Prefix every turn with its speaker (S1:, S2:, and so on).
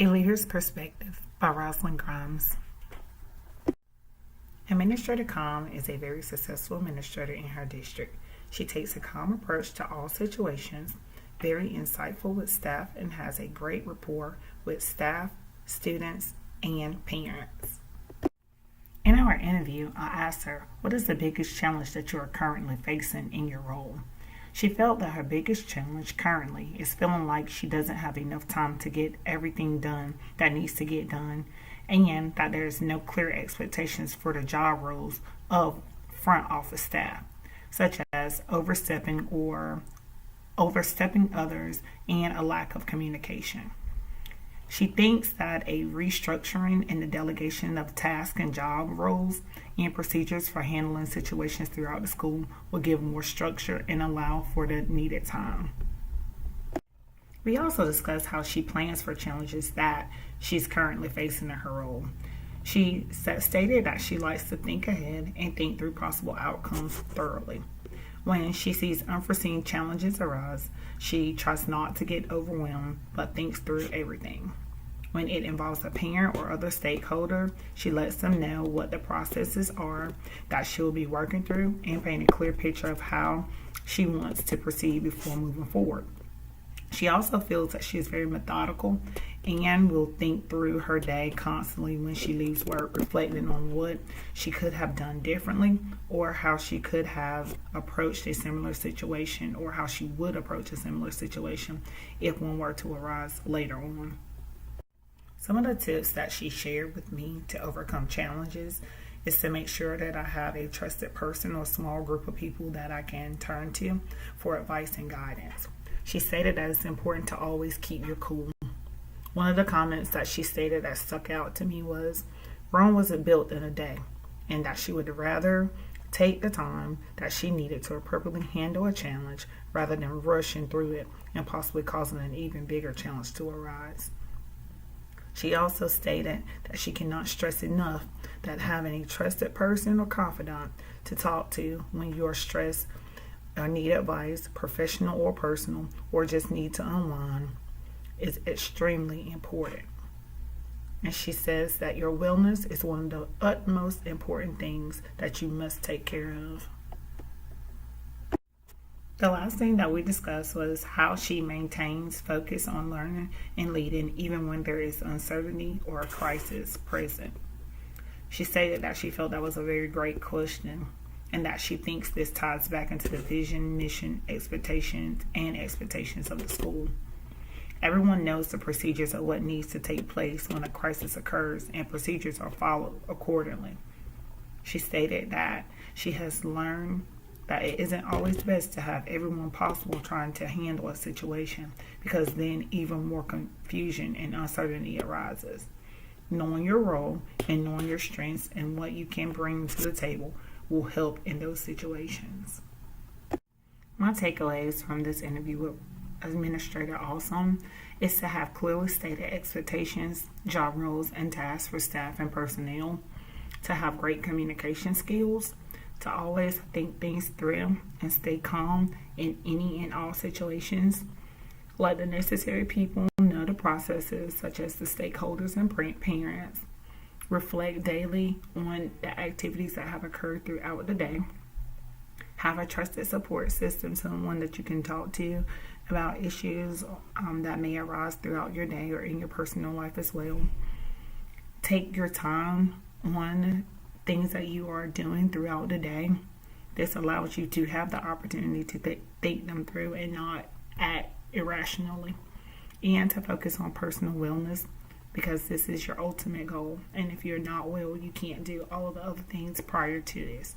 S1: A Leader's Perspective by Rosalind Grimes. Administrator Calm is a very successful administrator in her district. She takes a calm approach to all situations, very insightful with staff, and has a great rapport with staff, students, and parents. In our interview, I asked her, what is the biggest challenge that you are currently facing in your role? She felt that her biggest challenge currently is feeling like she doesn't have enough time to get everything done that needs to get done, and that there is no clear expectations for the job roles of front office staff, such as overstepping others and a lack of communication. She thinks that a restructuring in the delegation of tasks and job roles and procedures for handling situations throughout the school will give more structure and allow for the needed time. We also discussed how she plans for challenges that she's currently facing in her role. She stated that she likes to think ahead and think through possible outcomes thoroughly. When she sees unforeseen challenges arise, she tries not to get overwhelmed, but thinks through everything. When it involves a parent or other stakeholder, she lets them know what the processes are that she'll be working through and paint a clear picture of how she wants to proceed before moving forward. She also feels that she is very methodical and will think through her day constantly when she leaves work, reflecting on what she could have done differently or how she could have approached a similar situation or how she would approach a similar situation if one were to arise later on. Some of the tips that she shared with me to overcome challenges is to make sure that I have a trusted person or small group of people that I can turn to for advice and guidance. She stated that it's important to always keep your cool. One of the comments that she stated that stuck out to me was, Rome wasn't built in a day, and that she would rather take the time that she needed to appropriately handle a challenge rather than rushing through it and possibly causing an even bigger challenge to arise. She also stated that she cannot stress enough that having a trusted person or confidant to talk to when you are stressed or need advice, professional or personal, or just need to unwind is extremely important. And she says that your wellness is one of the utmost important things that you must take care of. The last thing that we discussed was how she maintains focus on learning and leading even when there is uncertainty or a crisis present. She stated that she felt that was a very great question and that she thinks this ties back into the vision, mission, expectations of the school. Everyone knows the procedures of what needs to take place when a crisis occurs, and procedures are followed accordingly. She stated that she has learned that it isn't always best to have everyone possible trying to handle a situation, because then even more confusion and uncertainty arises. Knowing your role and knowing your strengths and what you can bring to the table will help in those situations. My takeaways from this interview with Administrator Awesome is to have clearly stated expectations, job roles, and tasks for staff and personnel, to have great communication skills, to always think things through and stay calm in any and all situations, let the necessary people know the processes such as the stakeholders and parents, reflect daily on the activities that have occurred throughout the day, have a trusted support system, someone that you can talk to about issues that may arise throughout your day or in your personal life as well. Take your time on things that you are doing throughout the day. This allows you to have the opportunity to think them through and not act irrationally, and to focus on personal wellness, because this is your ultimate goal. And if you're not well, you can't do all of the other things prior to this.